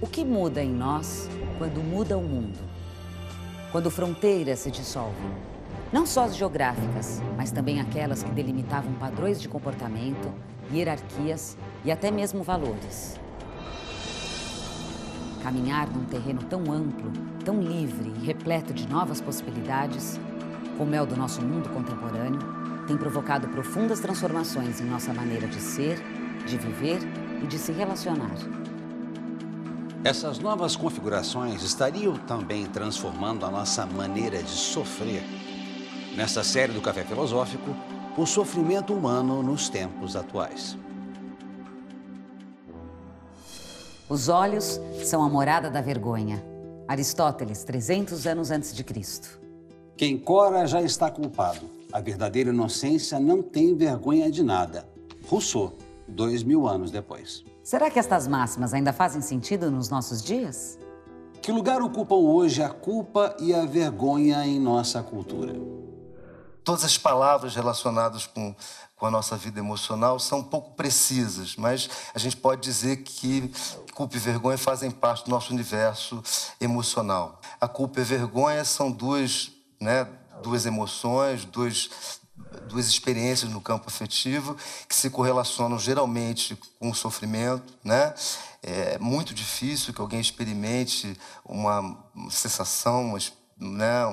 O que muda em nós quando muda o mundo? Quando fronteiras se dissolvem? Não só as geográficas, mas também aquelas que delimitavam padrões de comportamento, hierarquias e até mesmo valores. Caminhar num terreno tão amplo, tão livre e repleto de novas possibilidades, como é o do nosso mundo contemporâneo, tem provocado profundas transformações em nossa maneira de ser, de viver e de se relacionar. Essas novas configurações estariam também transformando a nossa maneira de sofrer. Nesta série do Café Filosófico, o sofrimento humano nos tempos atuais. Os olhos são a morada da vergonha. Aristóteles, 300 anos antes de Cristo. Quem cora já está culpado. A verdadeira inocência não tem vergonha de nada. Rousseau, 2000 anos depois. Será que estas máximas ainda fazem sentido nos nossos dias? Que lugar ocupam hoje a culpa e a vergonha em nossa cultura? Todas as palavras relacionadas com a nossa vida emocional são um pouco precisas, mas a gente pode dizer que culpa e vergonha fazem parte do nosso universo emocional. A culpa e a vergonha são duas emoções, duas experiências no campo afetivo que se correlacionam geralmente com o sofrimento, né? É muito difícil que alguém experimente uma sensação,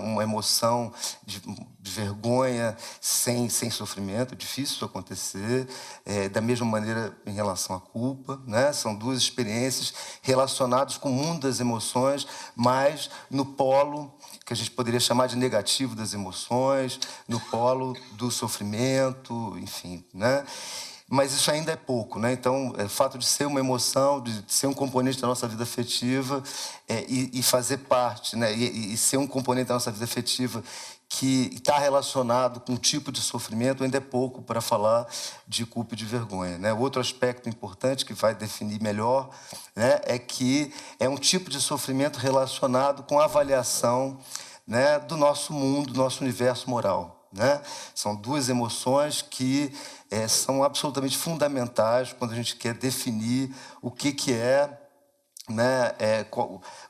uma emoção de vergonha sem sofrimento. É difícil isso acontecer. Da mesma maneira em relação à culpa, né? São duas experiências relacionadas com o mundo das emoções, mas no polo que a gente poderia chamar de negativo das emoções, no polo do sofrimento, enfim, né? Mas isso ainda é pouco, né? Então, o fato de ser uma emoção, de ser um componente da nossa vida afetiva e fazer parte, né? E ser um componente da nossa vida afetiva que está relacionado com um tipo de sofrimento, ainda é pouco para falar de culpa e de vergonha, né? Outro aspecto importante que vai definir melhor, né, é que é um tipo de sofrimento relacionado com a avaliação, né, do nosso mundo, do nosso universo moral, né? São duas emoções que são absolutamente fundamentais quando a gente quer definir o que é, né,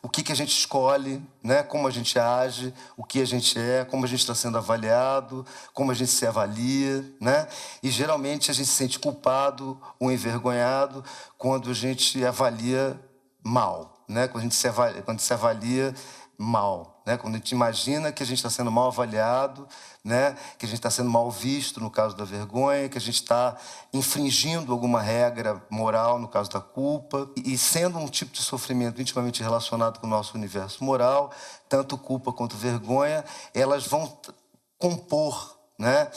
o que a gente escolhe, né, como a gente age, o que a gente é, como a gente está sendo avaliado, como a gente se avalia, né? E geralmente a gente se sente culpado ou envergonhado quando a gente avalia mal, né? Quando se avalia mal, né? Quando a gente imagina que a gente está sendo mal avaliado, né? Que a gente está sendo mal visto, no caso da vergonha, que a gente está infringindo alguma regra moral, no caso da culpa. E sendo um tipo de sofrimento intimamente relacionado com o nosso universo moral, tanto culpa quanto vergonha, elas vão compor, né,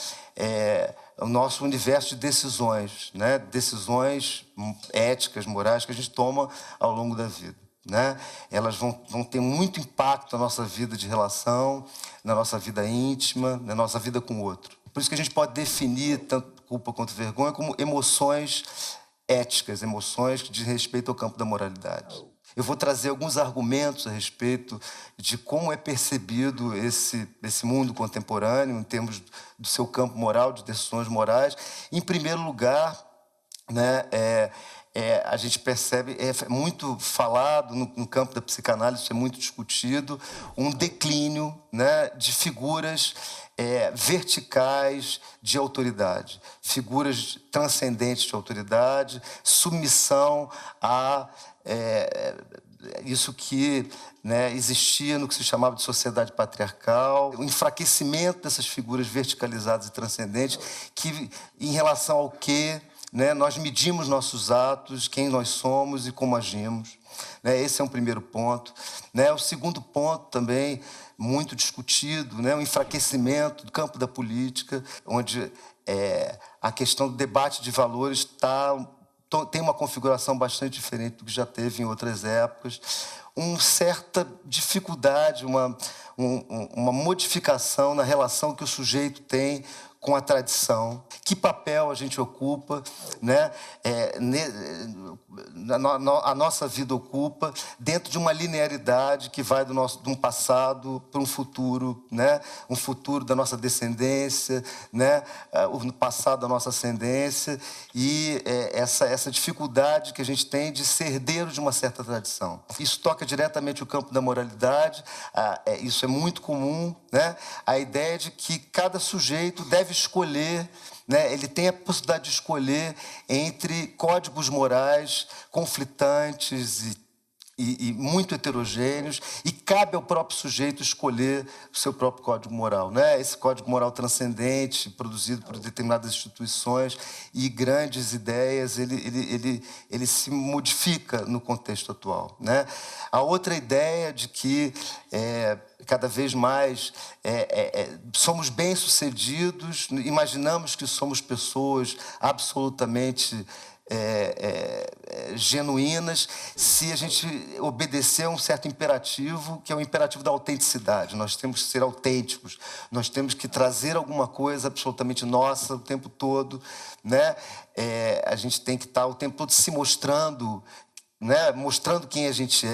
o nosso universo de decisões, né? Decisões éticas, morais, que a gente toma ao longo da vida, né? Elas vão ter muito impacto na nossa vida de relação, na nossa vida íntima, na nossa vida com o outro. Por isso que a gente pode definir tanto culpa quanto vergonha como emoções éticas, emoções que dizem respeito ao campo da moralidade. Eu vou trazer alguns argumentos a respeito de como é percebido esse mundo contemporâneo em termos do seu campo moral, de decisões morais. Em primeiro lugar, né, a gente percebe, é muito falado no campo da psicanálise, isso é muito discutido, um declínio, né, de figuras verticais de autoridade, figuras transcendentes de autoridade, submissão a isso que, né, existia no que se chamava de sociedade patriarcal, o enfraquecimento dessas figuras verticalizadas e transcendentes, que, em relação ao que, né, nós medimos nossos atos, quem nós somos e como agimos, né? Esse é um primeiro ponto, né? O segundo ponto também, muito discutido, né? O enfraquecimento do campo da política, onde a questão do debate de valores tem uma configuração bastante diferente do que já teve em outras épocas, uma certa dificuldade, uma modificação na relação que o sujeito tem com a tradição, que papel a gente ocupa, né? A nossa vida ocupa dentro de uma linearidade que vai de um passado para um futuro, né? Um futuro da nossa descendência, né? O passado da nossa ascendência e essa dificuldade que a gente tem de ser herdeiro de uma certa tradição. Isso toca diretamente o campo da moralidade, isso é muito comum, né? A ideia de que cada sujeito deve escolher, né? Ele tem a possibilidade de escolher entre códigos morais conflitantes e muito heterogêneos, e cabe ao próprio sujeito escolher o seu próprio código moral, né? Esse código moral transcendente, produzido por determinadas instituições e grandes ideias, ele se modifica no contexto atual, né? A outra ideia de que cada vez mais somos bem-sucedidos, imaginamos que somos pessoas absolutamente genuínas se a gente obedecer a um certo imperativo, que é o imperativo da autenticidade. Nós temos que ser autênticos, nós temos que trazer alguma coisa absolutamente nossa o tempo todo, né? A gente tem que estar o tempo todo se mostrando, né? Mostrando quem a gente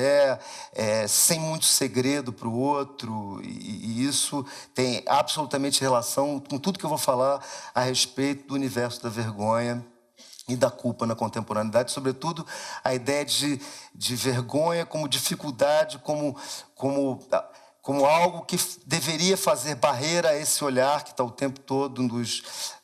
sem muito segredo para o outro, e isso tem absolutamente relação com tudo que eu vou falar a respeito do universo da vergonha e da culpa na contemporaneidade, sobretudo a ideia de vergonha como dificuldade, como algo que deveria fazer barreira a esse olhar que está o tempo todo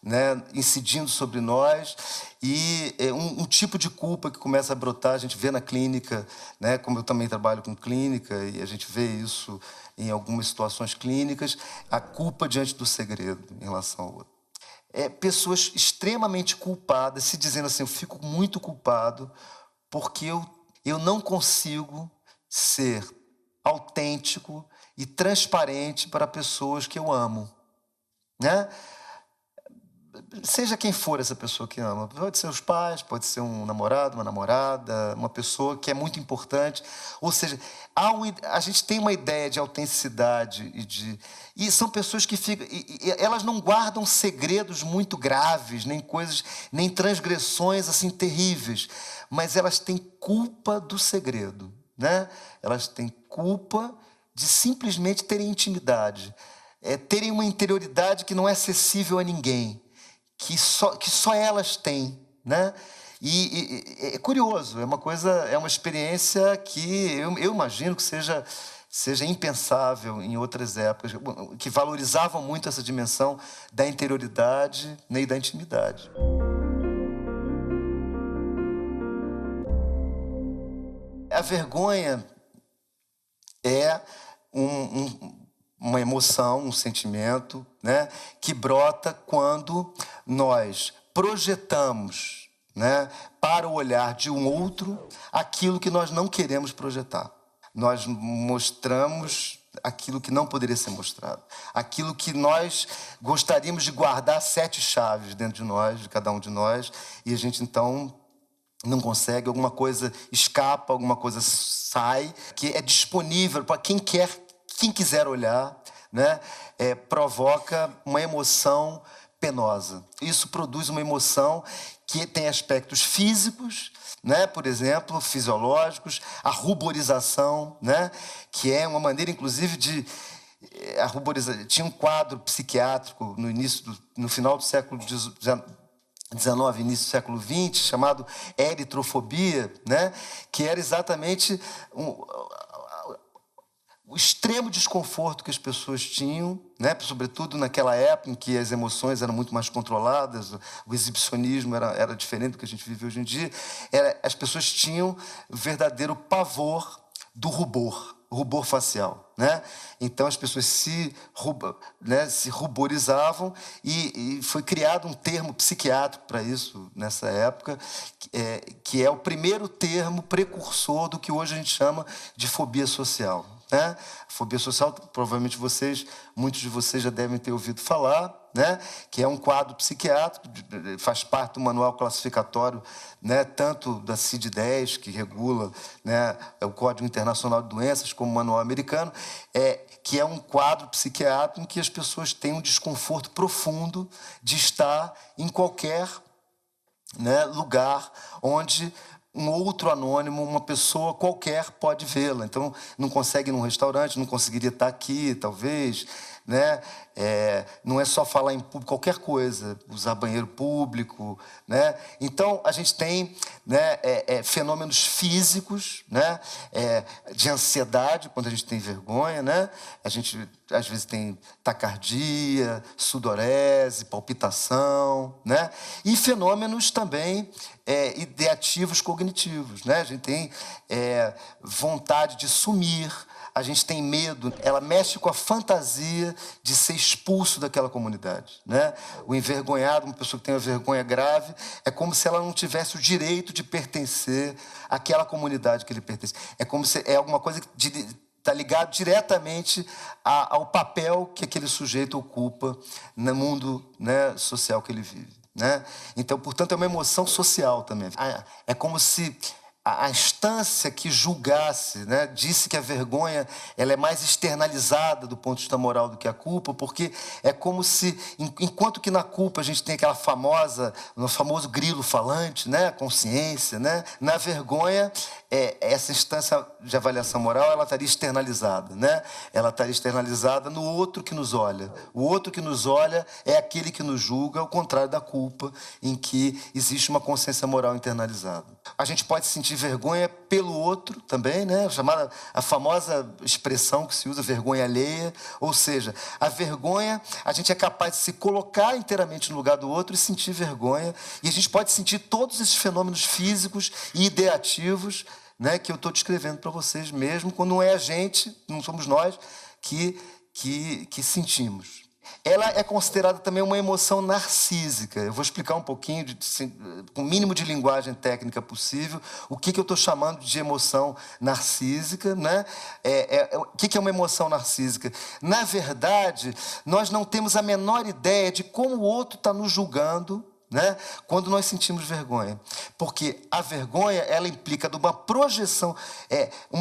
né, incidindo sobre nós, e um tipo de culpa que começa a brotar, a gente vê na clínica, né, como eu também trabalho com clínica, e a gente vê isso em algumas situações clínicas, a culpa diante do segredo em relação ao outro. Pessoas extremamente culpadas, se dizendo assim, eu fico muito culpado porque eu não consigo ser autêntico e transparente para pessoas que eu amo, né? Seja quem for essa pessoa que ama, pode ser os pais, pode ser um namorado, uma namorada, uma pessoa que é muito importante. Ou seja, a gente tem uma ideia de autenticidade e são pessoas que ficam, elas não guardam segredos muito graves, nem transgressões assim terríveis, mas elas têm culpa do segredo, né? Elas têm culpa de simplesmente terem intimidade, terem uma interioridade que não é acessível a ninguém, que só elas têm, né? E é curioso, é uma experiência que eu imagino que seja impensável em outras épocas, que valorizavam muito essa dimensão da interioridade, né, e da intimidade. A vergonha é uma emoção, um sentimento, né, que brota quando nós projetamos, né, para o olhar de um outro aquilo que nós não queremos projetar. Nós mostramos aquilo que não poderia ser mostrado, aquilo que nós gostaríamos de guardar 7 chaves dentro de nós, de cada um de nós, e a gente então não consegue, alguma coisa escapa, alguma coisa sai, que é disponível para quem quiser olhar, né? Provoca uma emoção penosa. Isso produz uma emoção que tem aspectos físicos, né? Por exemplo, fisiológicos, a ruborização, né? Que é uma maneira, inclusive, de a ruborização. Tinha um quadro psiquiátrico no final do século XIX, início do século XX, chamado eritrofobia, né? Que era exatamente o extremo desconforto que as pessoas tinham, né? Sobretudo naquela época em que as emoções eram muito mais controladas, o exibicionismo era diferente do que a gente vive hoje em dia. As pessoas tinham verdadeiro pavor do rubor facial, né? Então as pessoas se ruborizavam e foi criado um termo psiquiátrico para isso nessa época, que é o primeiro termo precursor do que hoje a gente chama de fobia social. né? A fobia social, provavelmente muitos de vocês já devem ter ouvido falar, né? Que é um quadro psiquiátrico, faz parte do manual classificatório, né? Tanto da CID-10, que regula, né? O Código Internacional de Doenças, como o manual americano, que é um quadro psiquiátrico em que as pessoas têm um desconforto profundo de estar em qualquer, né, lugar onde um outro anônimo, uma pessoa qualquer pode vê-la. Então, não consegue ir num restaurante, não conseguiria estar aqui, talvez, né? Não é só falar em público, qualquer coisa, usar banheiro público, né? Então, a gente tem, né, fenômenos físicos, né, de ansiedade, quando a gente tem vergonha, né? A gente, às vezes, tem taquicardia, sudorese, palpitação, né? E fenômenos também ideativos cognitivos, né? A gente tem vontade de sumir, a gente tem medo, ela mexe com a fantasia de ser expulso daquela comunidade, né? O envergonhado, uma pessoa que tem uma vergonha grave, é como se ela não tivesse o direito de pertencer àquela comunidade que ele pertence. É como se alguma coisa que está ligado diretamente ao papel que aquele sujeito ocupa no mundo, né, social que ele vive, né? Então, portanto, é uma emoção social também. É como se a instância que julgasse, né, disse que a vergonha ela é mais externalizada do ponto de vista moral do que a culpa, porque é como se, enquanto que na culpa a gente tem aquela o famoso grilo falante, né, a consciência, né, na vergonha, essa instância de avaliação moral ela estaria externalizada, né? Ela estaria externalizada no outro que nos olha. O outro que nos olha é aquele que nos julga, ao contrário da culpa, em que existe uma consciência moral internalizada. A gente pode sentir vergonha pelo outro também, né? A famosa expressão que se usa, vergonha alheia, ou seja, a vergonha, a gente é capaz de se colocar inteiramente no lugar do outro e sentir vergonha, e a gente pode sentir todos esses fenômenos físicos e ideativos, né, que eu estou descrevendo para vocês mesmo, quando não é a gente, não somos nós, que sentimos. Ela é considerada também uma emoção narcísica. Eu vou explicar um pouquinho, com o mínimo de linguagem técnica possível, o que eu estou chamando de emoção narcísica, né? O que é uma emoção narcísica? Na verdade, nós não temos a menor ideia de como o outro está nos julgando, né, quando nós sentimos vergonha. Porque a vergonha, ela implica uma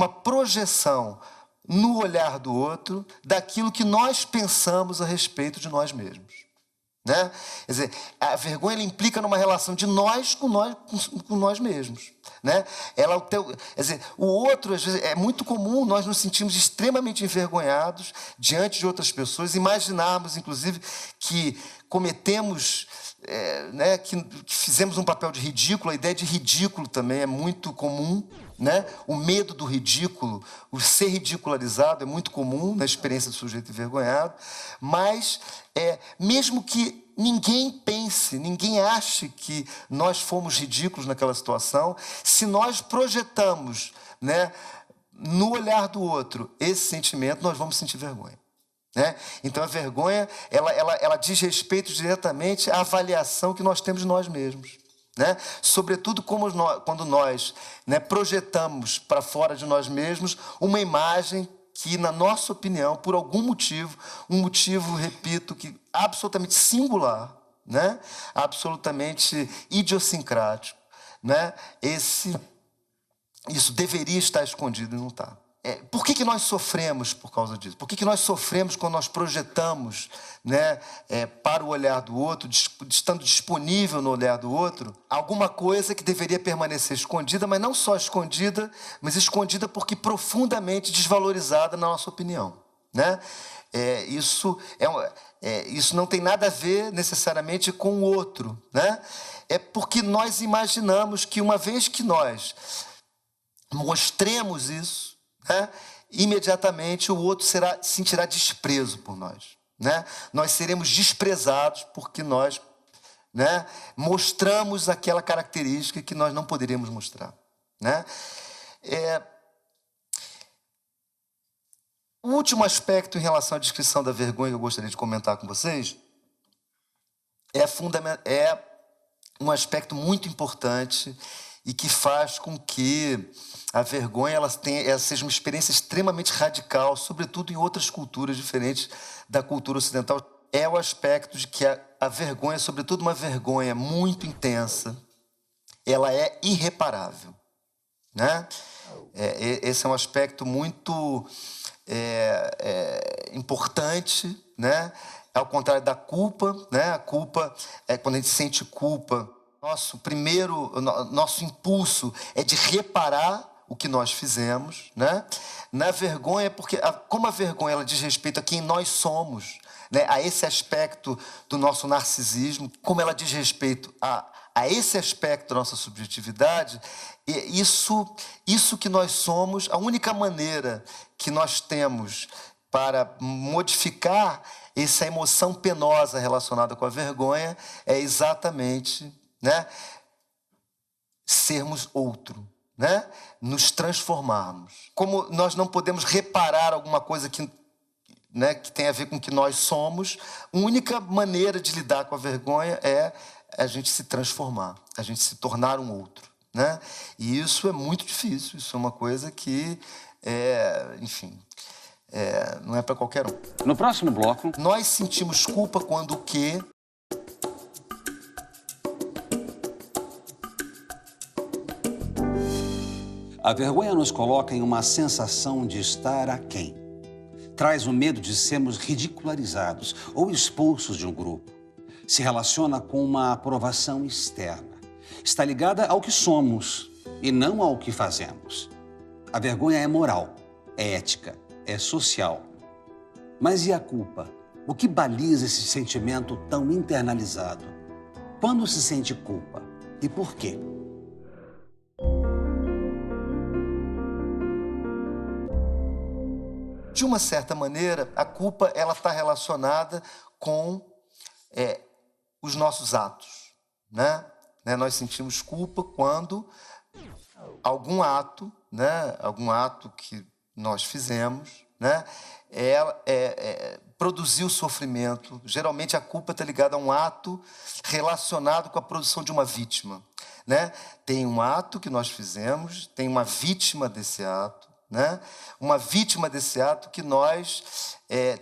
projeção no olhar do outro daquilo que nós pensamos a respeito de nós mesmos, né? Quer dizer, a vergonha ela implica numa relação de nós com nós mesmos, né? Quer dizer, o outro, às vezes, é muito comum nós nos sentirmos extremamente envergonhados diante de outras pessoas, imaginarmos, inclusive, que cometemos, né, que fizemos um papel de ridículo. A ideia de ridículo também é muito comum, né? O medo do ridículo, o ser ridicularizado é muito comum na experiência do sujeito envergonhado, mas mesmo que ninguém pense, ninguém ache que nós fomos ridículos naquela situação, se nós projetamos, né, no olhar do outro esse sentimento, nós vamos sentir vergonha, né? Então a vergonha ela diz respeito diretamente à avaliação que nós temos de nós mesmos, né? Sobretudo quando nós, né, projetamos para fora de nós mesmos uma imagem que, na nossa opinião, por algum motivo, repito, que absolutamente singular, né? Absolutamente idiosincrático, né? Isso deveria estar escondido e não está. Por que nós sofremos por causa disso? Por que nós sofremos quando nós projetamos, né, para o olhar do outro, estando disponível no olhar do outro, alguma coisa que deveria permanecer escondida, mas não só escondida, mas escondida porque profundamente desvalorizada na nossa opinião, né? Isso não tem nada a ver necessariamente com o outro, né? É porque nós imaginamos que uma vez que nós mostremos isso, né, imediatamente o outro sentirá desprezo por nós, né? Nós seremos desprezados porque nós, né, mostramos aquela característica que nós não poderíamos mostrar, né? O último aspecto em relação à descrição da vergonha que eu gostaria de comentar com vocês é um aspecto muito importante e que faz com que a vergonha ela seja uma experiência extremamente radical, sobretudo em outras culturas diferentes da cultura ocidental. É o aspecto de que a vergonha, sobretudo uma vergonha muito intensa, ela é irreparável, né? Esse é um aspecto muito importante, né? Ao contrário da culpa, né? A culpa, quando a gente sente culpa, nosso impulso é de reparar o que nós fizemos, né? Na vergonha, porque como a vergonha ela diz respeito a quem nós somos, né? A esse aspecto do nosso narcisismo, como ela diz respeito a esse aspecto da nossa subjetividade, isso que nós somos, a única maneira que nós temos para modificar essa emoção penosa relacionada com a vergonha é exatamente, né, sermos outro, né, nos transformarmos. Como nós não podemos reparar alguma coisa que tem a ver com o que nós somos, a única maneira de lidar com a vergonha é a gente se transformar, a gente se tornar um outro, né? E isso é muito difícil, isso é uma coisa que, não é para qualquer um. No próximo bloco... Nós sentimos culpa quando o quê? A vergonha nos coloca em uma sensação de estar aquém. Traz o medo de sermos ridicularizados ou expulsos de um grupo. Se relaciona com uma aprovação externa. Está ligada ao que somos e não ao que fazemos. A vergonha é moral, é ética, é social. Mas e a culpa? O que baliza esse sentimento tão internalizado? Quando se sente culpa? E por quê? De uma certa maneira, a culpa ela está relacionada com os nossos atos, né? Nós sentimos culpa quando algum ato que nós fizemos, né, produziu sofrimento. Geralmente a culpa está ligada a um ato relacionado com a produção de uma vítima, né? Tem um ato que nós fizemos, tem uma vítima desse ato, né? Uma vítima desse ato que nós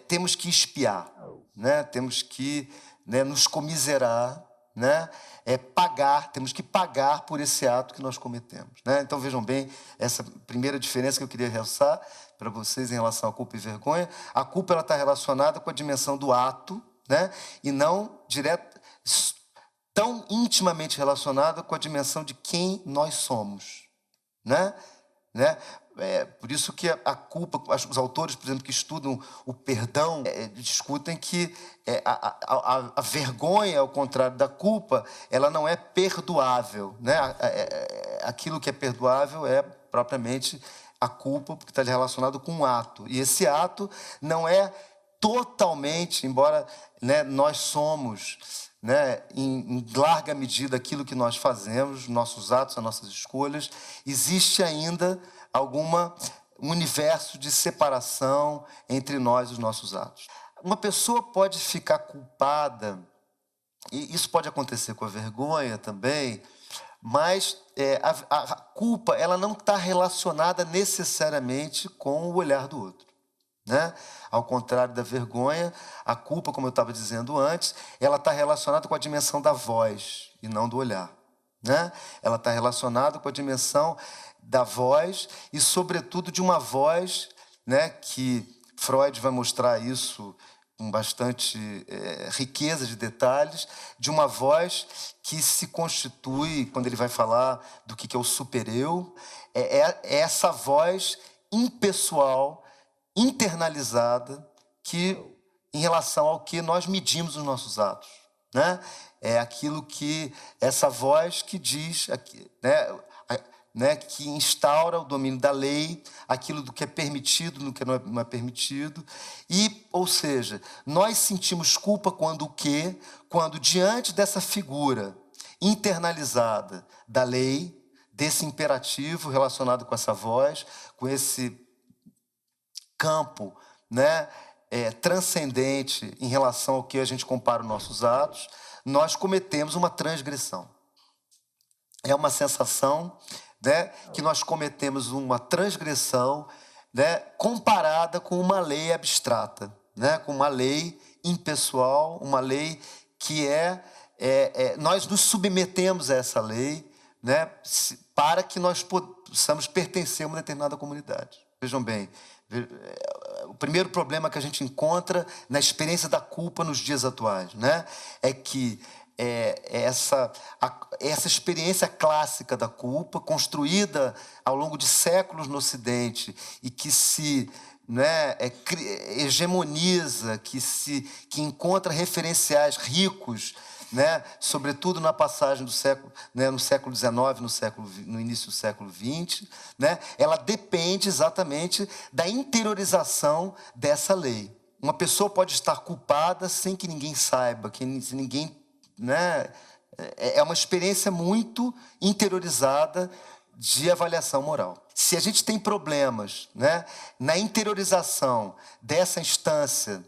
temos que expiar, né? Temos que nos comiserar, né? Temos que pagar por esse ato que nós cometemos, né? Então vejam bem essa primeira diferença que eu queria realçar para vocês em relação à culpa e vergonha. A culpa ela está relacionada com a dimensão do ato, né? E não tão intimamente relacionada com a dimensão de quem nós somos, né? Por isso que a culpa, os autores, por exemplo, que estudam o perdão, discutem que a vergonha, ao contrário da culpa, ela não é perdoável, né? Aquilo que é perdoável é propriamente a culpa, porque está relacionado com um ato. E esse ato não é totalmente, embora nós somos, né, em larga medida aquilo que nós fazemos, nossos atos, as nossas escolhas, existe ainda um universo de separação entre nós e os nossos atos. Uma pessoa pode ficar culpada, e isso pode acontecer com a vergonha também, mas a culpa ela não está relacionada necessariamente com o olhar do outro, né? Ao contrário da vergonha, a culpa, como eu estava dizendo antes, ela está relacionada com a dimensão da voz e não do olhar, né? Ela está relacionada com a dimensão da voz e, sobretudo, de uma voz, né, que Freud vai mostrar isso com bastante riqueza de detalhes, de uma voz que se constitui, quando ele vai falar do que é o supereu, é essa voz impessoal, internalizada, que, em relação ao que nós medimos os nossos atos, né? É aquilo que, essa voz que diz, que instaura o domínio da lei, aquilo do que é permitido, do que não é permitido. Ou seja, nós sentimos culpa quando diante dessa figura internalizada da lei, desse imperativo relacionado com essa voz, com esse campo, né, transcendente em relação ao que a gente compara os nossos atos, nós cometemos uma transgressão. é uma sensação, né, que nós cometemos uma transgressão, né, comparada com uma lei abstrata, né, com uma lei impessoal, uma lei que nós nos submetemos a essa lei, né, para que nós possamos pertencer a uma determinada comunidade. Vejam bem, o primeiro problema que a gente encontra na experiência da culpa nos dias atuais, né, é que essa experiência clássica da culpa, construída ao longo de séculos no Ocidente e que se, né, hegemoniza, que encontra referenciais ricos, né, sobretudo na passagem do século, né, no século XIX, no início do século XX, né, ela depende exatamente da interiorização dessa lei. Uma pessoa pode estar culpada sem que ninguém saiba, se ninguém, né, é uma experiência muito interiorizada de avaliação moral. Se a gente tem problemas, né, na interiorização dessa instância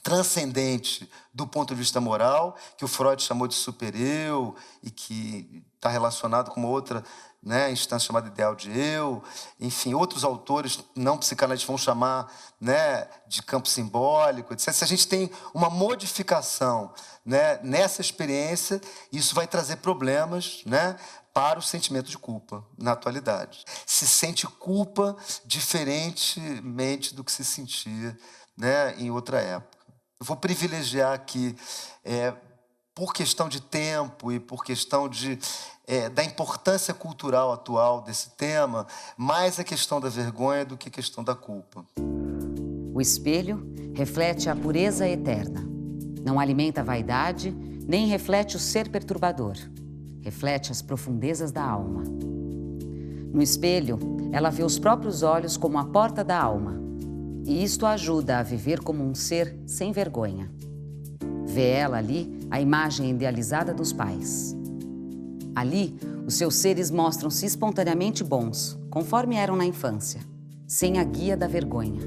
transcendente do ponto de vista moral, que o Freud chamou de supereu e que está relacionado com uma outra, né, instância chamada ideal de eu, enfim, outros autores não psicanalistas vão chamar, né, de campo simbólico, etc. Se a gente tem uma modificação, né, nessa experiência, isso vai trazer problemas, né, para o sentimento de culpa na atualidade. Se sente culpa diferentemente do que se sentia, né, em outra época. Eu vou privilegiar aqui, por questão de tempo e por questão da importância cultural atual desse tema, mais a questão da vergonha do que a questão da culpa. O espelho reflete a pureza eterna. Não alimenta a vaidade, nem reflete o ser perturbador. Reflete as profundezas da alma. No espelho, ela vê os próprios olhos como a porta da alma. E isto a ajuda a viver como um ser sem vergonha. Vê ela ali a imagem idealizada dos pais. Ali, os seus seres mostram-se espontaneamente bons, conforme eram na infância, sem a guia da vergonha.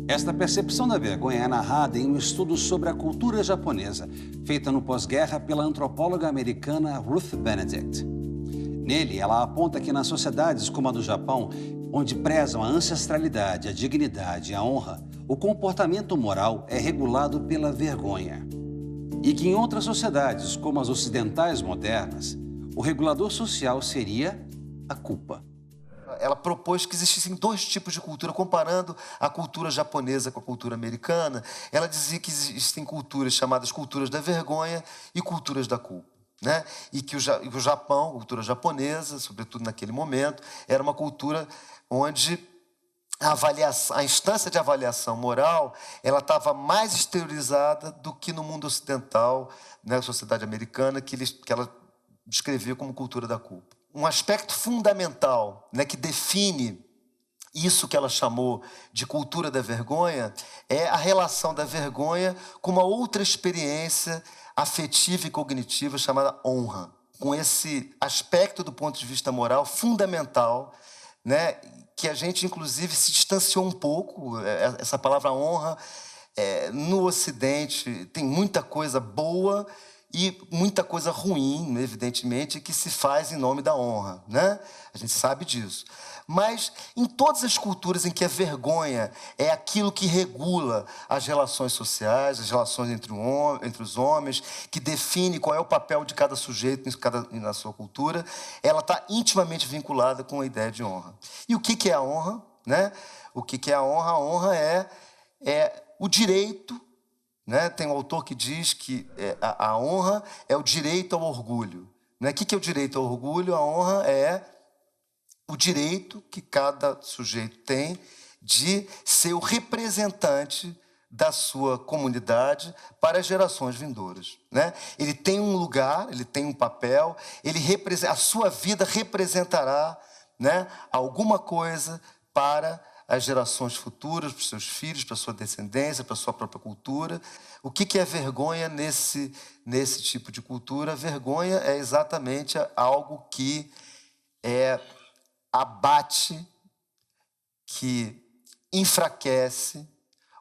Esta percepção da vergonha é narrada em um estudo sobre a cultura japonesa, feita no pós-guerra pela antropóloga americana Ruth Benedict. Nele, ela aponta que nas sociedades como a do Japão, onde prezam a ancestralidade, a dignidade e a honra, o comportamento moral é regulado pela vergonha. E que em outras sociedades, como as ocidentais modernas, o regulador social seria a culpa. Ela propôs que existissem dois tipos de cultura, comparando a cultura japonesa com a cultura americana. Ela dizia que existem culturas chamadas culturas da vergonha e culturas da culpa, né? E que o Japão, a cultura japonesa, sobretudo naquele momento, era uma cultura onde a instância de avaliação moral ela estava mais exteriorizada do que no mundo ocidental, né, na sociedade americana, que ela descrevia como cultura da culpa. Um aspecto fundamental, né, que define isso que ela chamou de cultura da vergonha é a relação da vergonha com uma outra experiência afetiva e cognitiva chamada honra, com esse aspecto do ponto de vista moral fundamental, né, que a gente, inclusive, se distanciou um pouco. Essa palavra honra, no Ocidente, tem muita coisa boa e muita coisa ruim, evidentemente, que se faz em nome da honra, né? A gente sabe disso. Mas em todas as culturas em que a vergonha é aquilo que regula as relações sociais, as relações entre os homens, que define qual é o papel de cada sujeito na sua cultura, ela está intimamente vinculada com a ideia de honra. E o que é a honra, né? O que é a honra? A honra é o direito, né? Tem um autor que diz que a honra é o direito ao orgulho, né? O que é o direito ao orgulho? A honra é o direito que cada sujeito tem de ser o representante da sua comunidade para as gerações vindouras, né? Ele tem um lugar, ele tem um papel, a sua vida representará, né, alguma coisa para as gerações futuras, para os seus filhos, para a sua descendência, para a sua própria cultura. O que é vergonha nesse tipo de cultura? Vergonha é exatamente algo que abate, que enfraquece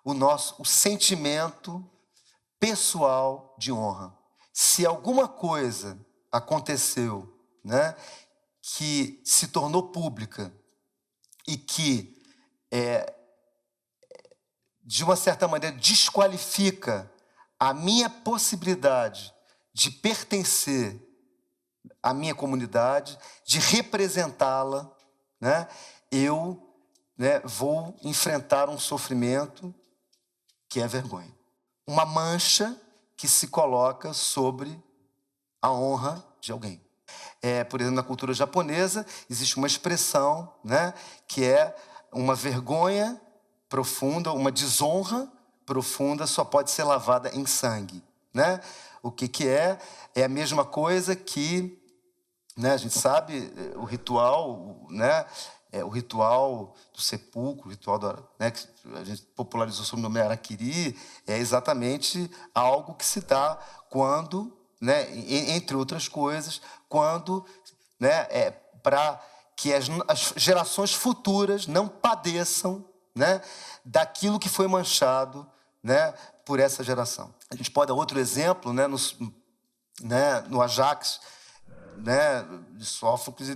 o sentimento pessoal de honra. Se alguma coisa aconteceu, né, que se tornou pública e que, de uma certa maneira, desqualifica a minha possibilidade de pertencer à minha comunidade, de representá-la, né, eu, né, vou enfrentar um sofrimento que é a vergonha. Uma mancha que se coloca sobre a honra de alguém. Por exemplo, na cultura japonesa, existe uma expressão, né, que é uma vergonha profunda, uma desonra profunda só pode ser lavada em sangue, né? O que é? É a mesma coisa que, né, a gente sabe, o ritual, né, o ritual do sepulcro, o ritual né, que a gente popularizou sob o nome Harakiri, é exatamente algo que se dá quando, né, entre outras coisas, quando, né, para que as gerações futuras não padeçam, né, daquilo que foi manchado, né, por essa geração. A gente pode dar outro exemplo, né, no Ajax, né, de Sófocles,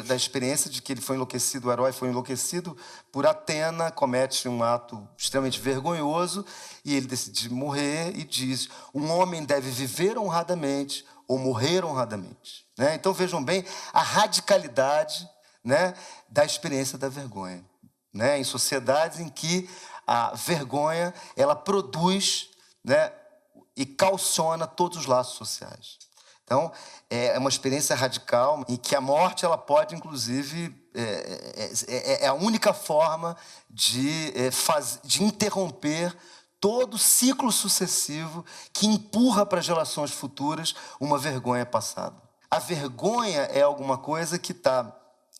da experiência de que ele foi enlouquecido, o herói foi enlouquecido por Atena, comete um ato extremamente vergonhoso e ele decide morrer e diz: um homem deve viver honradamente ou morrer honradamente. Né? Então vejam bem a radicalidade, né, da experiência da vergonha, né, em sociedades em que a vergonha ela produz, né, e calciona todos os laços sociais. Então, é uma experiência radical em que a morte ela pode, inclusive, é a única forma de interromper todo o ciclo sucessivo que empurra para as gerações futuras uma vergonha passada. A vergonha é alguma coisa que está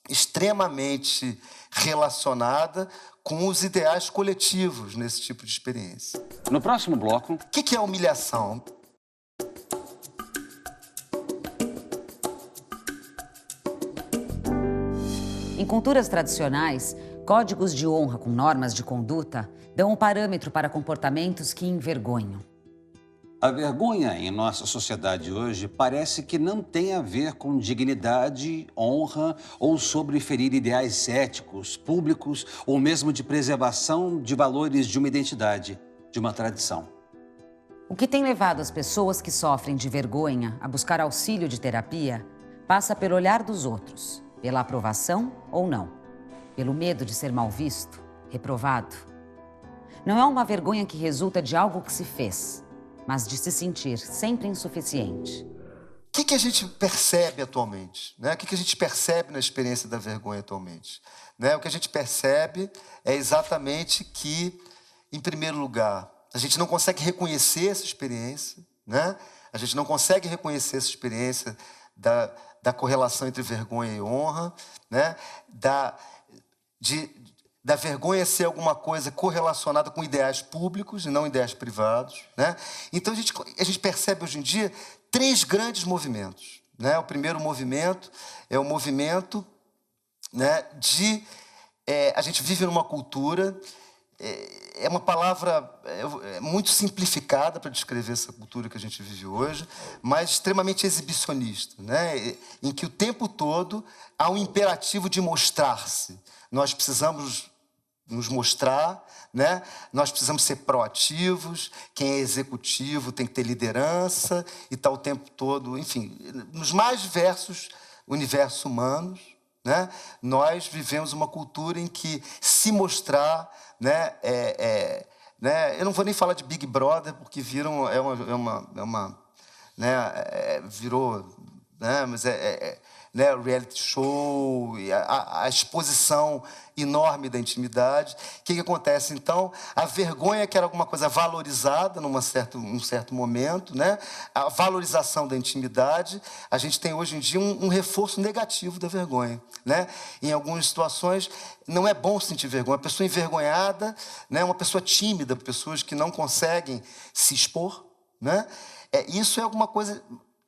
extremamente relacionada com os ideais coletivos nesse tipo de experiência. No próximo bloco... O que é humilhação? Em culturas tradicionais, códigos de honra com normas de conduta dão um parâmetro para comportamentos que envergonham. A vergonha em nossa sociedade hoje parece que não tem a ver com dignidade, honra ou sobre ferir ideais éticos, públicos ou mesmo de preservação de valores de uma identidade, de uma tradição. O que tem levado as pessoas que sofrem de vergonha a buscar auxílio de terapia passa pelo olhar dos outros, pela aprovação ou não, pelo medo de ser mal visto, reprovado. Não é uma vergonha que resulta de algo que se fez, mas de se sentir sempre insuficiente. O que a gente percebe atualmente? Né? O que a gente percebe na experiência da vergonha atualmente? Né? O que a gente percebe é exatamente que, em primeiro lugar, a gente não consegue reconhecer essa experiência, né? A gente não consegue reconhecer essa experiência da correlação entre vergonha e honra, né? Da vergonha ser alguma coisa correlacionada com ideais públicos e não ideais privados, né? Então, a gente percebe hoje em dia 3 grandes movimentos, né? O primeiro movimento é o movimento, né, a gente vive numa cultura, é uma palavra muito simplificada para descrever essa cultura que a gente vive hoje, mas extremamente exibicionista, né? Em que o tempo todo há um imperativo de mostrar-se. Nós precisamos nos mostrar, né? Nós precisamos ser proativos, quem é executivo tem que ter liderança e está o tempo todo, enfim, nos mais diversos universos humanos, né? Nós vivemos uma cultura em que se mostrar, né, né, eu não vou nem falar de Big Brother, porque virou, né, virou, né, mas né, reality show, a exposição enorme da intimidade. O que acontece, então? A vergonha, que era alguma coisa valorizada num certo momento, né? A valorização da intimidade, a gente tem hoje em dia um reforço negativo da vergonha, né? Em algumas situações, não é bom sentir vergonha. A pessoa envergonhada, né, uma pessoa tímida, pessoas que não conseguem se expor, né? Isso é alguma coisa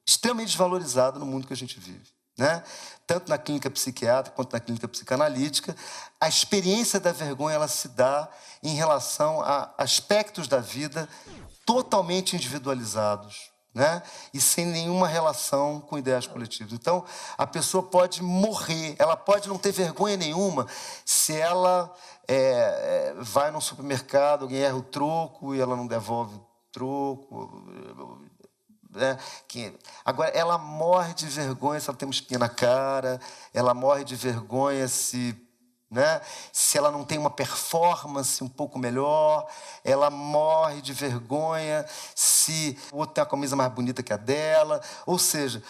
extremamente desvalorizada no mundo que a gente vive, né? Tanto na clínica psiquiátrica quanto na clínica psicanalítica, a experiência da vergonha ela se dá em relação a aspectos da vida totalmente individualizados, né? E sem nenhuma relação com ideias coletivas. Então, a pessoa pode morrer, ela pode não ter vergonha nenhuma se ela vai num supermercado, alguém erra o troco e ela não devolve o troco, né? Agora, ela morre de vergonha se ela tem uma espinha na cara, ela morre de vergonha se... né? Se ela não tem uma performance um pouco melhor, ela morre de vergonha se o outro tem uma camisa mais bonita que a dela. Ou seja,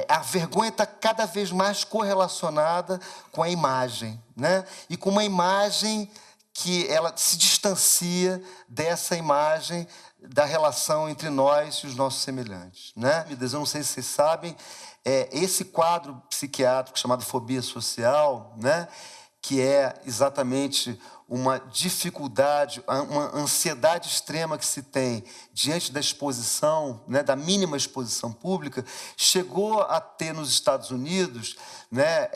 a vergonha está cada vez mais correlacionada com a imagem, né? E com uma imagem que ela se distancia dessa imagem da relação entre nós e os nossos semelhantes, né? Eu não sei se vocês sabem, esse quadro psiquiátrico chamado fobia social, né, que é exatamente uma dificuldade, uma ansiedade extrema que se tem diante da exposição, né, da mínima exposição pública, chegou a ter nos Estados Unidos, né,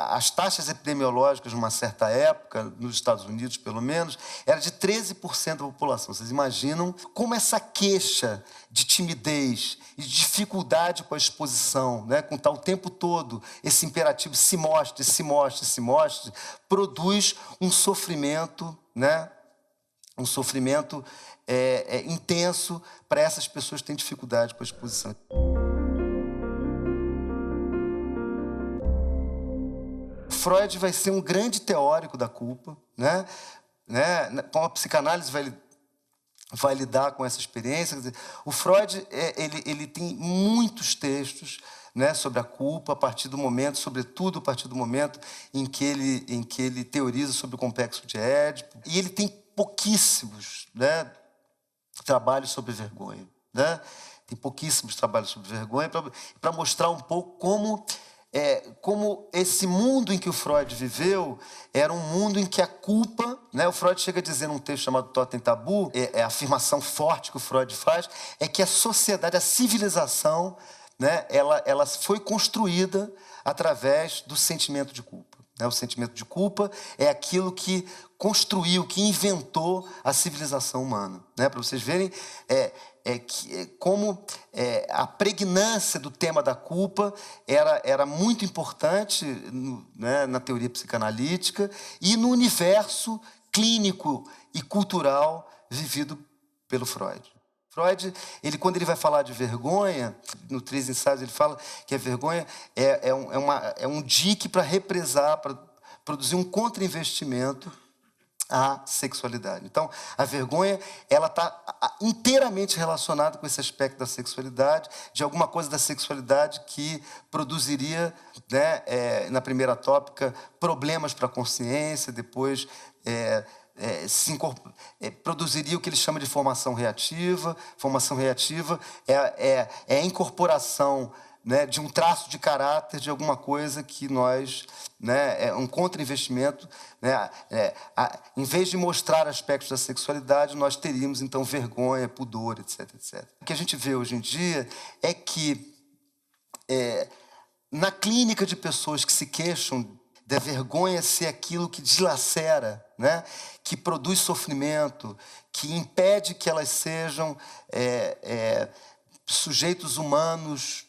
as taxas epidemiológicas, numa certa época, nos Estados Unidos, pelo menos, era de 13% da população. Vocês imaginam como essa queixa de timidez e de dificuldade com a exposição, né, com o tempo todo esse imperativo se mostre, se mostre, se mostre, produz um sofrimento, né, um sofrimento intenso para essas pessoas que têm dificuldade com a exposição. Freud vai ser um grande teórico da culpa, né? Como a psicanálise vai lidar com essa experiência. Quer dizer, o Freud ele tem muitos textos, né, sobre a culpa, a partir do momento, sobretudo a partir do momento em que ele teoriza sobre o complexo de Édipo. E ele tem pouquíssimos, né, trabalhos sobre vergonha, né? Tem pouquíssimos trabalhos sobre vergonha para mostrar um pouco como esse mundo em que o Freud viveu era um mundo em que a culpa, né, o Freud chega a dizer num texto chamado Totem Tabu, a afirmação forte que o Freud faz, é que a sociedade, a civilização, né, ela foi construída através do sentimento de culpa. O sentimento de culpa é aquilo que construiu, que inventou a civilização humana. Né? Para vocês verem como a pregnância do tema da culpa era muito importante na teoria psicanalítica e no universo clínico e cultural vivido pelo Freud. Freud, quando ele vai falar de vergonha, no Três Ensaios, ele fala que a vergonha é um dique para represar, para produzir um contra-investimento à sexualidade. Então, a vergonha está inteiramente relacionada com esse aspecto da sexualidade, de alguma coisa da sexualidade que produziria, né, na primeira tópica, problemas para a consciência, depois produziria o que ele chama de formação reativa. Formação reativa é a incorporação, né, de um traço de caráter de alguma coisa que nós, né, um contra-investimento, né, em vez de mostrar aspectos da sexualidade, nós teríamos então vergonha, pudor, etc, etc. O que a gente vê hoje em dia é que na clínica de pessoas que se queixam da vergonha ser aquilo que dilacera, né? Que produz sofrimento, que impede que elas sejam sujeitos humanos,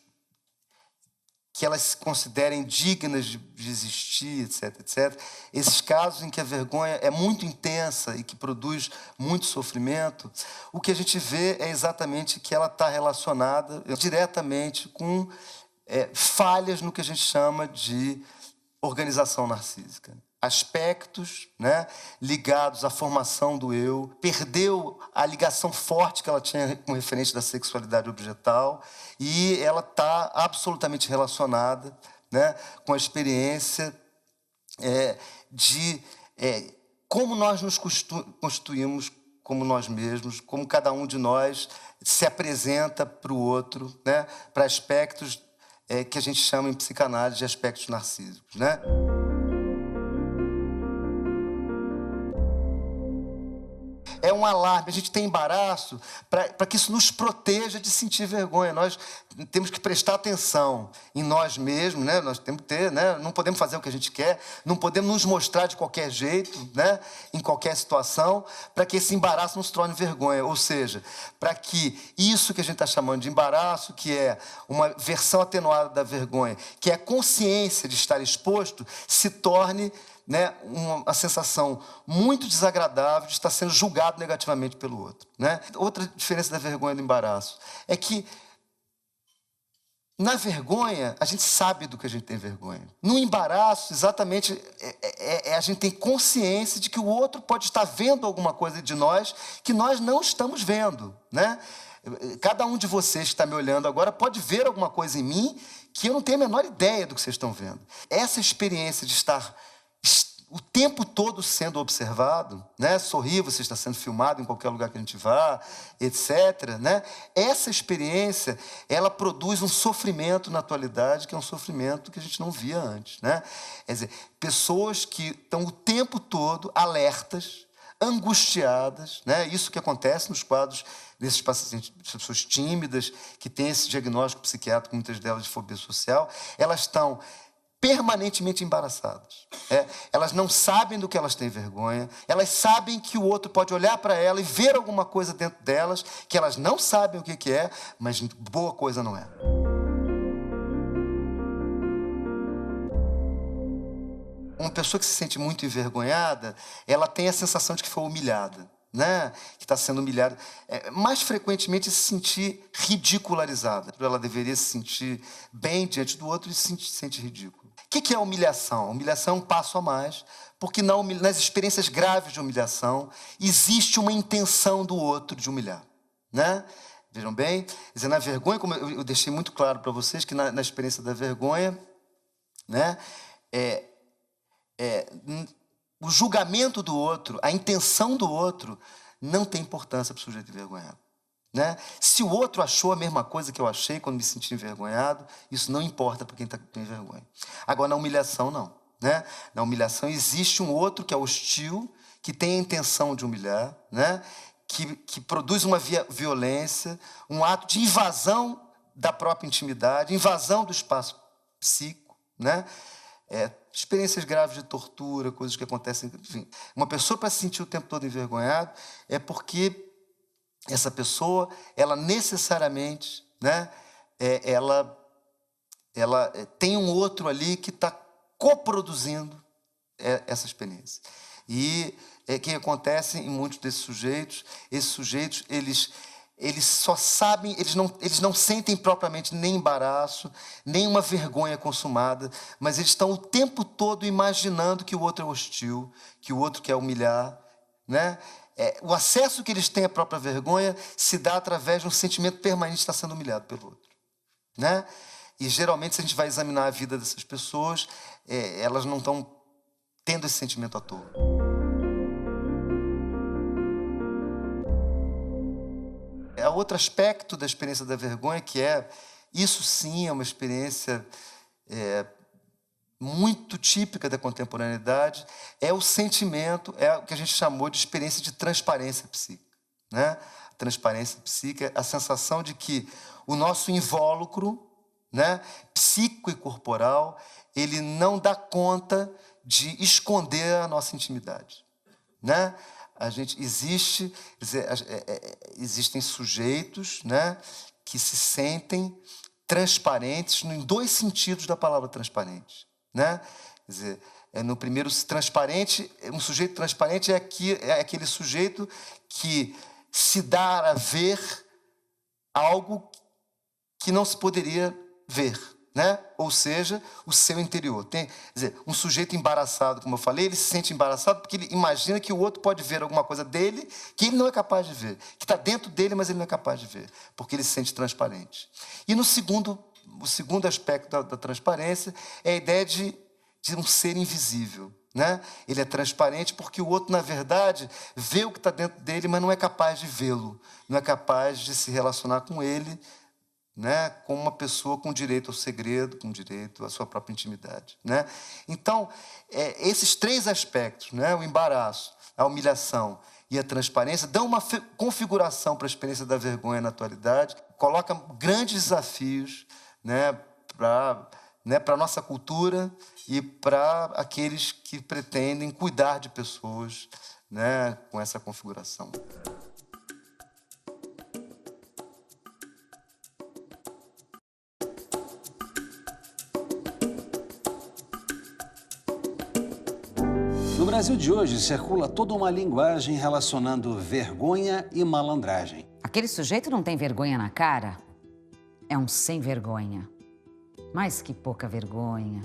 que elas se considerem dignas de existir, etc, etc. Esses casos em que a vergonha é muito intensa e que produz muito sofrimento, o que a gente vê é exatamente que ela está relacionada diretamente com falhas no que a gente chama de organização narcísica. Aspectos, né, ligados à formação do eu, perdeu a ligação forte que ela tinha com referente da sexualidade objetal e ela está absolutamente relacionada, né, com a experiência de como nós nos constituímos como nós mesmos, como cada um de nós se apresenta para o outro, né, para aspectos que a gente chama em psicanálise de aspectos narcísicos, né? É um um alarme, a gente tem embaraço para que isso nos proteja de sentir vergonha. Nós temos que prestar atenção em nós mesmos, né? Nós temos que ter, né? Não podemos fazer o que a gente quer, não podemos nos mostrar de qualquer jeito, né? Em qualquer situação, para que esse embaraço não se torne vergonha. Ou seja, para que isso que a gente está chamando de embaraço, que é uma versão atenuada da vergonha, que é a consciência de estar exposto, se torne, né, uma sensação muito desagradável de estar sendo julgado negativamente pelo outro, né? Outra diferença da vergonha e do embaraço é que, na vergonha, a gente sabe do que a gente tem vergonha. No embaraço, exatamente, a gente tem consciência de que o outro pode estar vendo alguma coisa de nós que nós não estamos vendo, né? Cada um de vocês que está me olhando agora pode ver alguma coisa em mim que eu não tenho a menor ideia do que vocês estão vendo. Essa experiência de estar o tempo todo sendo observado, né? Sorrir, você está sendo filmado em qualquer lugar que a gente vá, etc., né? Essa experiência, ela produz um sofrimento na atualidade, que é um sofrimento que a gente não via antes, né? Quer dizer, pessoas que estão o tempo todo alertas, angustiadas, né? Isso que acontece nos quadros desses pacientes, pessoas tímidas, que têm esse diagnóstico psiquiátrico, muitas delas de fobia social, elas estão permanentemente embaraçadas. Elas não sabem do que elas têm vergonha, elas sabem que o outro pode olhar para ela e ver alguma coisa dentro delas, que elas não sabem o que é, mas boa coisa não é. Uma pessoa que se sente muito envergonhada, ela tem a sensação de que foi humilhada, né? Que está sendo humilhada. Mais frequentemente se sentir ridicularizada. Ela deveria se sentir bem diante do outro e se sente ridículo. O que é a humilhação? A humilhação é um passo a mais, porque nas experiências graves de humilhação existe uma intenção do outro de humilhar, né? Vejam bem, quer dizer, na vergonha, como eu deixei muito claro para vocês, que na experiência da vergonha, né, o julgamento do outro, a intenção do outro, não tem importância para o sujeito envergonhado, né? Se o outro achou a mesma coisa que eu achei quando me senti envergonhado, isso não importa para quem tem vergonha. Agora, na humilhação, não, né? Na humilhação existe um outro que é hostil, que tem a intenção de humilhar, né? Que produz uma violência, um ato de invasão da própria intimidade, invasão do espaço psíquico, né? Experiências graves de tortura, coisas que acontecem, enfim. Uma pessoa, para se sentir o tempo todo envergonhado, é porque essa pessoa, ela necessariamente, né, ela tem um outro ali que está coproduzindo essa experiência. E o que acontece em muitos desses sujeitos, eles só sabem, eles não sentem propriamente nem embaraço, nem uma vergonha consumada, mas eles estão o tempo todo imaginando que o outro é hostil, que o outro quer humilhar, né? O acesso que eles têm à própria vergonha se dá através de um sentimento permanente de estar sendo humilhado pelo outro, né? E, geralmente, se a gente vai examinar a vida dessas pessoas, elas não estão tendo esse sentimento à toa. Há outro aspecto da experiência da vergonha, que isso sim é uma experiência muito típica da contemporaneidade, é o sentimento, é o que a gente chamou de experiência de transparência psíquica, né? A transparência psíquica é a sensação de que o nosso invólucro, né, psíquico e corporal, ele não dá conta de esconder a nossa intimidade, né? Existem sujeitos, né, que se sentem transparentes em dois sentidos da palavra transparente, né? Quer dizer, no primeiro, transparente, um sujeito transparente é aquele sujeito que se dá a ver algo que não se poderia ver, né? Ou seja, o seu interior. Quer dizer, um sujeito embaraçado, como eu falei, ele se sente embaraçado porque ele imagina que o outro pode ver alguma coisa dele que ele não é capaz de ver, que está dentro dele, mas ele não é capaz de ver, porque ele se sente transparente. E o segundo aspecto da transparência é a ideia de um ser invisível, né? Ele é transparente porque o outro, na verdade, vê o que está dentro dele, mas não é capaz de vê-lo, não é capaz de se relacionar com ele, né, como uma pessoa com direito ao segredo, com direito à sua própria intimidade, né? Então, esses três aspectos, né, o embaraço, a humilhação e a transparência dão uma configuração para a experiência da vergonha na atualidade, coloca grandes desafios, né, para a nossa cultura e para aqueles que pretendem cuidar de pessoas, né, com essa configuração. No Brasil de hoje, circula toda uma linguagem relacionando vergonha e malandragem. Aquele sujeito não tem vergonha na cara? É um sem vergonha. Mas que pouca vergonha.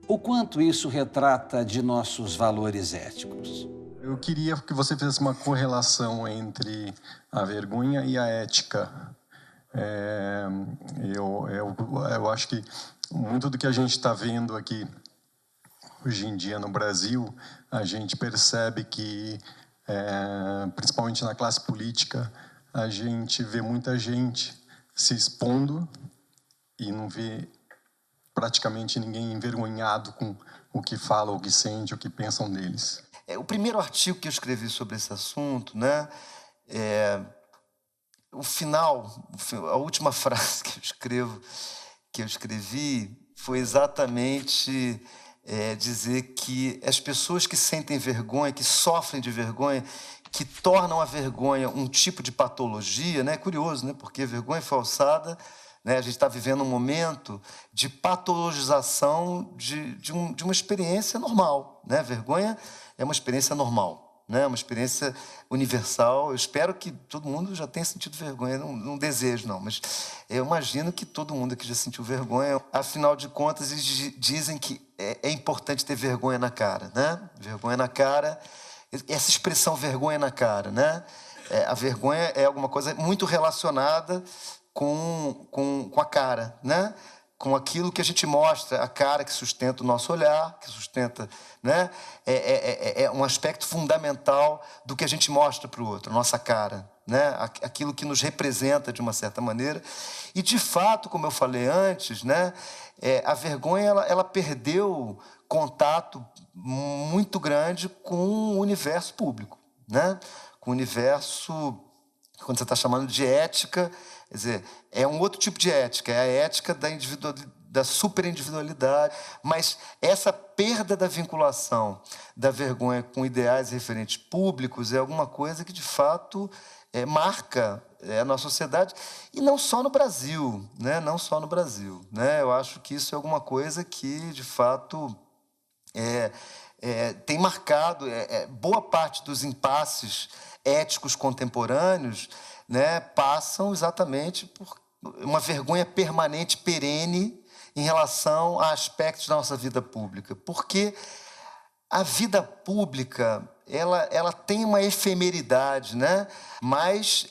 O quanto isso retrata de nossos valores éticos? Eu queria que você fizesse uma correlação entre a vergonha e a ética. Eu acho que muito do que a gente está vendo aqui hoje em dia no Brasil, a gente percebe que, principalmente na classe política, a gente vê muita gente se expondo e não vê praticamente ninguém envergonhado com o que fala, o que sente, o que pensam deles. O primeiro artigo que eu escrevi sobre esse assunto, né, o final, a última frase que eu escrevi foi exatamente dizer que as pessoas que sentem vergonha, que sofrem de vergonha, que tornam a vergonha um tipo de patologia, né? É curioso, né? Porque vergonha falsada, né? A gente está vivendo um momento de patologização de uma experiência normal, né? Vergonha é uma experiência normal, né? Uma experiência universal. Eu espero que todo mundo já tenha sentido vergonha, não desejo, não, mas eu imagino que todo mundo aqui já sentiu vergonha. Afinal de contas, eles dizem que é importante ter vergonha na cara, né? Vergonha na cara, essa expressão vergonha na cara, né? A vergonha é alguma coisa muito relacionada com a cara, né? Com aquilo que a gente mostra, a cara que sustenta o nosso olhar, que sustenta, né? É um aspecto fundamental do que a gente mostra para o outro, a nossa cara, né? Aquilo que nos representa de uma certa maneira. E, de fato, como eu falei antes, né? A vergonha ela perdeu contato muito grande com o universo público, né? Com o universo, quando você está chamando de ética, quer dizer, é um outro tipo de ética, é a ética da superindividualidade, mas essa perda da vinculação da vergonha com ideais e referentes públicos é alguma coisa que, de fato, marca a nossa sociedade, e não só no Brasil, né? Não só no Brasil, né? Eu acho que isso é alguma coisa que, de fato, tem marcado boa parte dos impasses éticos contemporâneos, né, passam exatamente por uma vergonha permanente, perene, em relação a aspectos da nossa vida pública. Porque a vida pública ela tem uma efemeridade, né? Mas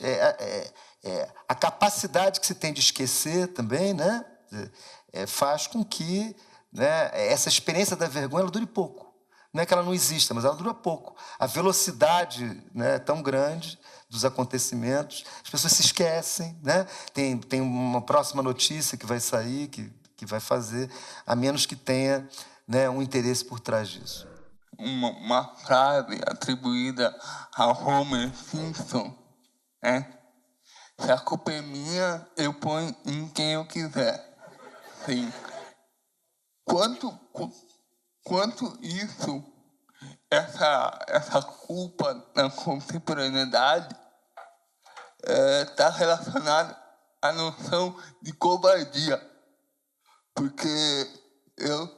a capacidade que se tem de esquecer também, né, faz com que, né, essa experiência da vergonha ela dure pouco. Não é que ela não exista, mas ela dura pouco. A velocidade, né, é tão grande dos acontecimentos, as pessoas se esquecem, né? Tem uma próxima notícia que vai sair, que vai fazer, a menos que tenha, né, um interesse por trás disso. Uma frase atribuída a Homer Simpson, né? Se a culpa é minha, eu ponho em quem eu quiser. Sim. Quanto isso, essa culpa na contemporaneidade está relacionada à noção de covardia. Porque eu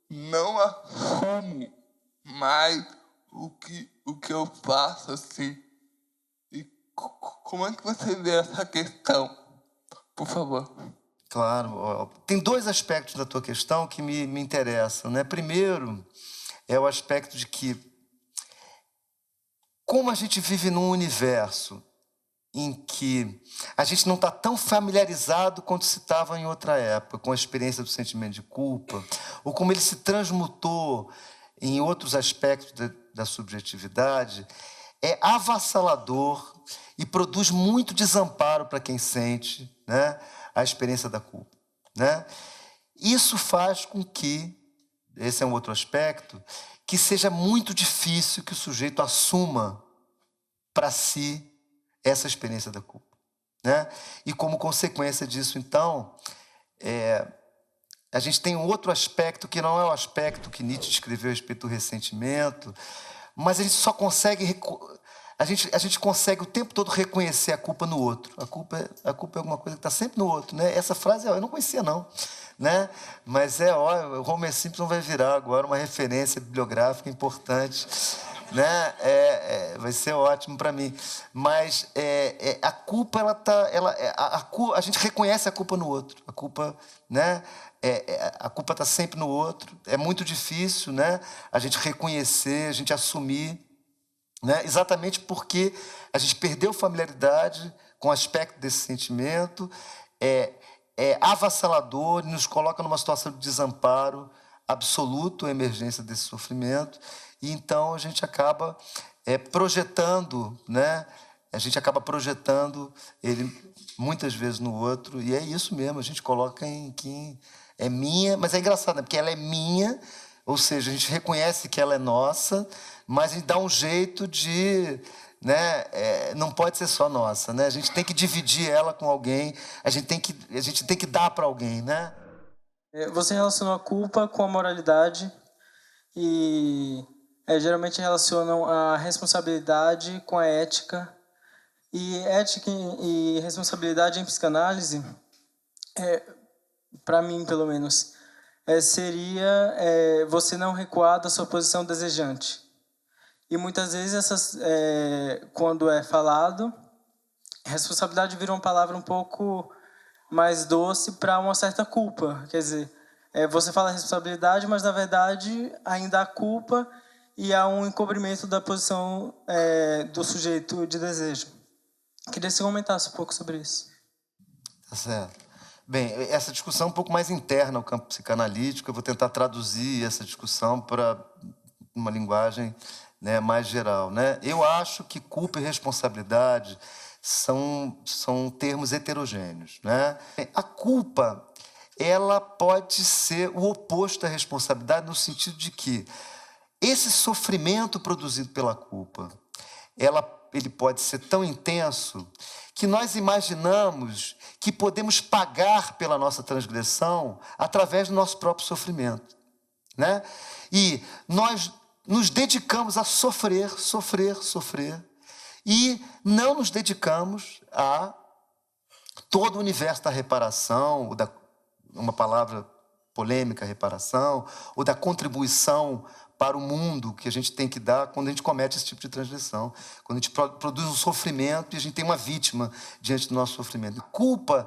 não assumo mais o que eu faço, assim. E como é que você vê essa questão? Por favor. Claro. Tem dois aspectos da tua questão que me interessam, né? Primeiro, é o aspecto de que, como a gente vive num universo em que a gente não está tão familiarizado quanto se estava em outra época, com a experiência do sentimento de culpa, ou como ele se transmutou em outros aspectos da subjetividade, é avassalador e produz muito desamparo para quem sente, né, a experiência da culpa, né? Isso faz com que, esse é um outro aspecto, que seja muito difícil que o sujeito assuma para si essa experiência da culpa, né? E como consequência disso, então, a gente tem um outro aspecto que não é o aspecto que Nietzsche descreveu a respeito do ressentimento, mas a gente só consegue... A gente consegue o tempo todo reconhecer a culpa no outro. A culpa é alguma coisa que está sempre no outro, né? Essa frase eu não conhecia, não. Né? Mas o Homer Simpson vai virar agora uma referência bibliográfica importante. Né? Vai ser ótimo para mim. Mas a culpa, a gente reconhece a culpa no outro. A culpa, né? A culpa está sempre no outro. É muito difícil, né? A gente reconhecer, a gente assumir. Né? Exatamente porque a gente perdeu familiaridade com o aspecto desse sentimento, é avassalador, nos coloca numa situação de desamparo absoluto, a emergência desse sofrimento, e então a gente acaba projetando, né? A gente acaba projetando ele muitas vezes no outro, e é isso mesmo, a gente coloca em quem é minha, mas é engraçado, né? Porque ela é minha, ou seja, a gente reconhece que ela é nossa, mas a gente dá um jeito de... Né? Não pode ser só nossa, né? A gente tem que dividir ela com alguém, a gente tem que dar para alguém, né? Você relacionou a culpa com a moralidade e geralmente relacionam a responsabilidade com a ética. E ética e responsabilidade em psicanálise, para mim pelo menos, seria você não recuar da sua posição desejante. E muitas vezes, quando é falado, responsabilidade vira uma palavra um pouco mais doce para uma certa culpa. Quer dizer, você fala responsabilidade, mas na verdade ainda há culpa e há um encobrimento da posição do sujeito de desejo. Queria que você comentasse um pouco sobre isso. Tá certo. Bem, essa discussão é um pouco mais interna ao campo psicanalítico. Eu vou tentar traduzir essa discussão para uma linguagem... né, mais geral, né? Eu acho que culpa e responsabilidade são termos heterogêneos, né? A culpa, ela pode ser o oposto da responsabilidade no sentido de que esse sofrimento produzido pela culpa, ele pode ser tão intenso que nós imaginamos que podemos pagar pela nossa transgressão através do nosso próprio sofrimento, né? E nós nos dedicamos a sofrer, e não nos dedicamos a todo o universo da reparação, uma palavra polêmica, reparação, ou da contribuição para o mundo que a gente tem que dar quando a gente comete esse tipo de transgressão, quando a gente produz um sofrimento e a gente tem uma vítima diante do nosso sofrimento. Culpa,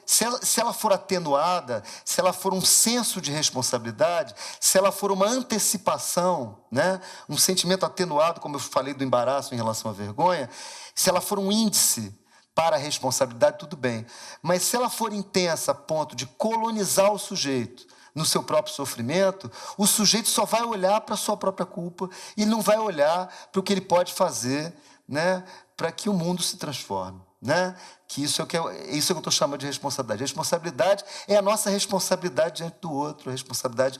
se ela for atenuada, se ela for um senso de responsabilidade, se ela for uma antecipação, né? Um sentimento atenuado, como eu falei do embaraço em relação à vergonha, se ela for um índice para a responsabilidade, tudo bem. Mas se ela for intensa a ponto de colonizar o sujeito no seu próprio sofrimento, o sujeito só vai olhar para a sua própria culpa e não vai olhar para o que ele pode fazer, né, para que o mundo se transforme. Né? Que isso é o que eu estou chamando de responsabilidade. A responsabilidade é a nossa responsabilidade diante do outro, a responsabilidade,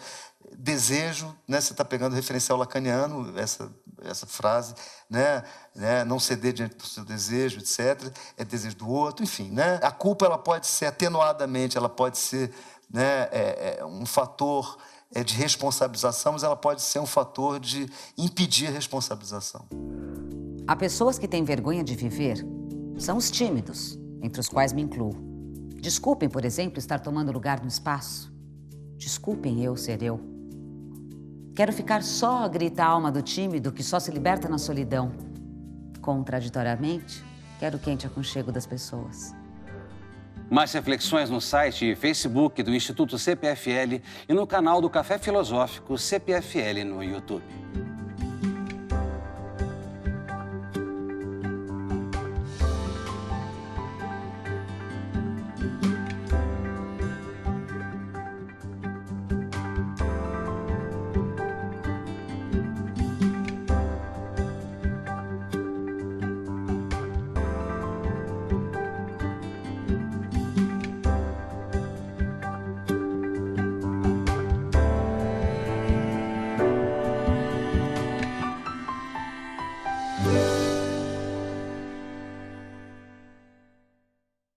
desejo, né? Você está pegando o referencial lacaniano, essa frase, né? Não ceder diante do seu desejo, etc. É desejo do outro, enfim. Né? A culpa ela pode ser atenuadamente, ela pode ser, né, um fator de responsabilização, mas ela pode ser um fator de impedir a responsabilização. Há pessoas que têm vergonha de viver. São os tímidos, entre os quais me incluo. Desculpem, por exemplo, estar tomando lugar no espaço. Desculpem eu ser eu. Quero ficar só a gritar a alma do tímido que só se liberta na solidão. Contraditoriamente, quero o quente aconchego das pessoas. Mais reflexões no site e Facebook do Instituto CPFL e no canal do Café Filosófico CPFL no YouTube.